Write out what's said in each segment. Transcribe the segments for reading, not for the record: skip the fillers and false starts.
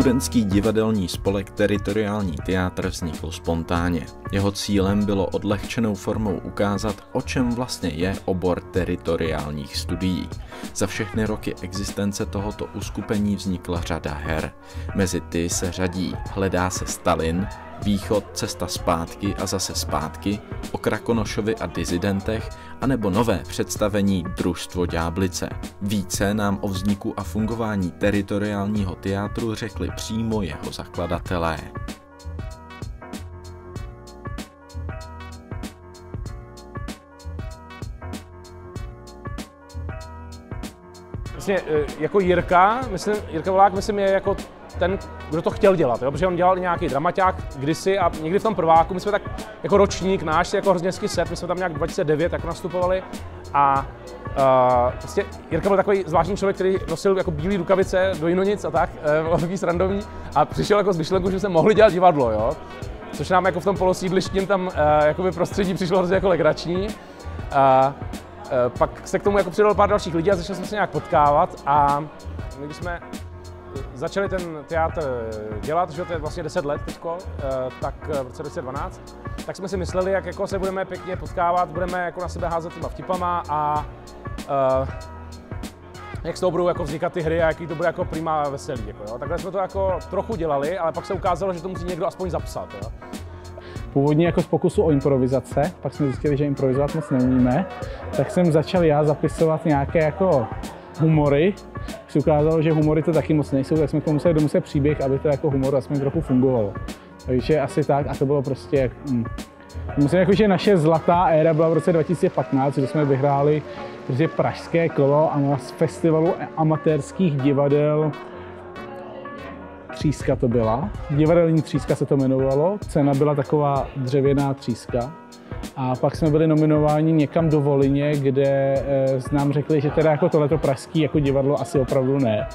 Studentský divadelní spolek Teritoriální teátr vznikl spontánně. Jeho cílem bylo odlehčenou formou ukázat, o čem vlastně je obor teritoriálních studií. Za všechny roky existence tohoto uskupení vznikla řada her. Mezi ty se řadí Hledá se Stalin, Východ, Cesta zpátky a zase zpátky, O Krakonošovi a disidentech, anebo nové představení Družstvo ďáblice. Více nám o vzniku a fungování teritoriálního teátru řekli přímo jeho zakladatelé. Vlastně jako Jirka Volák, myslím, je jako ten, kdo to chtěl dělat, jo? Protože on dělal nějaký dramaťák kdysi a někdy v tom prváku, my jsme tak jako ročník náš, jako hrozně hezký set, my jsme tam nějak 2009 jako nastupovali a vlastně Jirka byl takový zvláštní člověk, který nosil jako bílé rukavice do Jinonic a tak, bylo takový srandovní a přišel jako s myšlenkou, že jsme mohli dělat divadlo, jo? Což nám jako v tom polosídlištním tam jakoby prostředí přišlo hrozně jako legrační. Pak se k tomu jako přidalo pár dalších lidí a začali jsme se nějak potkávat a když jsme začali ten teátr dělat, že to je vlastně 10 let teďko, tak v roce 2012, tak jsme si mysleli, jak jako se budeme pěkně potkávat, budeme jako na sebe házet těma vtipama a jak z toho budou jako vznikat ty hry a jaký to bude jako prima veselý. Jako, jo. Takhle jsme to jako trochu dělali, ale pak se ukázalo, že to musí někdo aspoň zapsat. Jo. Původně jako z pokusu o improvizace, pak jsme zjistili, že improvizovat moc neumíme, tak jsem začal já zapisovat nějaké jako humory. Když se ukázalo, že humory to taky moc nejsou, tak jsme k tomu museli domyslet příběh, aby to jako humor aspoň trochu fungovalo. Takže asi tak a to bylo prostě Musím jako, že naše zlatá éra byla v roce 2015, kdy jsme vyhráli prostě pražské kolo a na festivalu amatérských divadel Tříska to byla. Divadelní tříska se to jmenovalo. Cena byla taková dřevěná tříska. A pak jsme byli nominováni někam do Volyně, kde nám řekli, že teda jako tohleto pražský jako divadlo asi opravdu ne.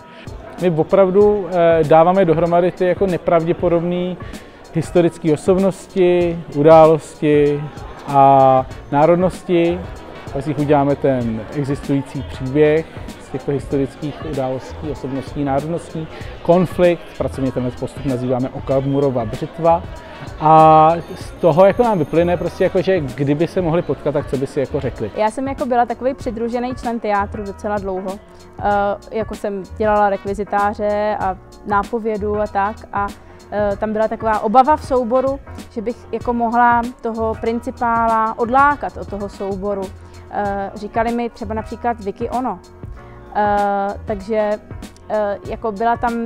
My opravdu dáváme dohromady ty jako nepravděpodobné historické osobnosti, události a národnosti. Pak si uděláme ten existující příběh z těchto historických událostí, osobností, národností, konflikt, pracovně tenhle postup nazýváme Okamurova břitva. A z toho jako nám vyplyne prostě jako, že kdyby se mohli potkat, tak co by si jako řekli. Já jsem jako byla takový přidružený člen teátru docela dlouho. Jako jsem dělala rekvizitáře a nápovědu a tak. A tam byla taková obava v souboru, že bych jako mohla toho principála odlákat od toho souboru. Říkali mi třeba například Vicky Ono. Takže jako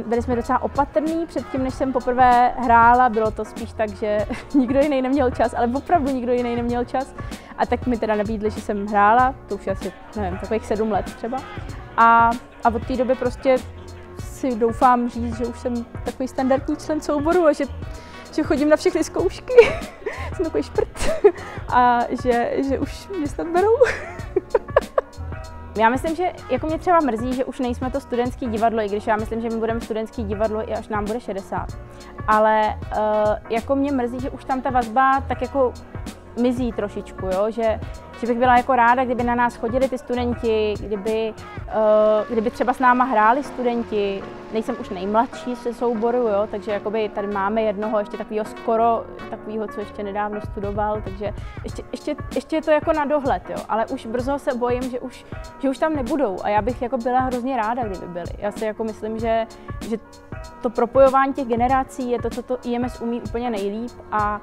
byli jsme docela opatrní předtím, než jsem poprvé hrála, bylo to spíš tak, že nikdo jiný neměl čas, ale opravdu nikdo jiný neměl čas. A tak mi teda nabídli, že jsem hrála, to už je asi, nevím, takových 7 let třeba. A od té doby prostě si doufám říct, že už jsem takový standardní člen souboru a že chodím na všechny zkoušky, jsem takový šprt a že už mě snad berou. Já myslím, že jako mě třeba mrzí, že už nejsme to studentský divadlo, i když já myslím, že my budeme studentský divadlo i až nám bude 60. Ale jako mě mrzí, že už tam ta vazba tak jako mizí trošičku, jo? Že bych byla jako ráda, kdyby na nás chodili ty studenti, kdyby třeba s náma hráli studenti. Nejsem už nejmladší ze souboru, jo? Takže jakoby tady máme jednoho ještě takového skoro, takového, co ještě nedávno studoval, takže ještě je to jako na dohled, jo? Ale už brzo se bojím, že už tam nebudou a já bych jako byla hrozně ráda, kdyby byli. Já si jako myslím, že to propojování těch generací je to, co to IMS umí úplně nejlíp a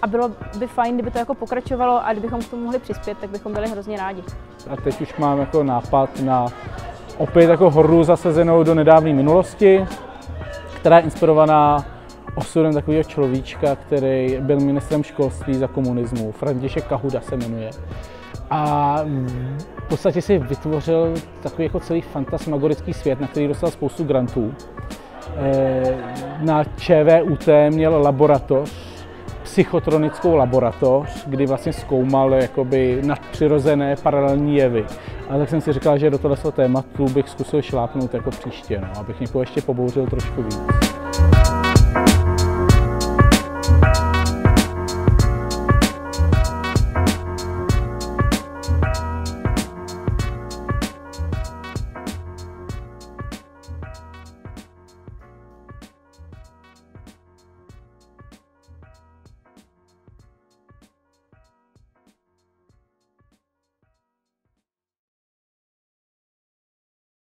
bylo by fajn, kdyby to jako pokračovalo a kdybychom k tomu mohli přispět, tak bychom byli hrozně rádi. A teď už mám jako nápad na opět jako horu zasazenou do nedávné minulosti, která je inspirovaná osudem takového človíčka, který byl ministrem školství za komunismu. František Kahuda se jmenuje. A v podstatě si vytvořil takový jako celý fantasmagorický svět, na který dostal spoustu grantů. Na ČVUT měl laboratoř, psychotronickou laboratoř, kdy vlastně zkoumal jakoby nadpřirozené paralelní jevy. A tak jsem si říkal, že do tohoto tématu bych zkusil šlápnout jako příště, no, abych někoho ještě pobouřil trošku víc.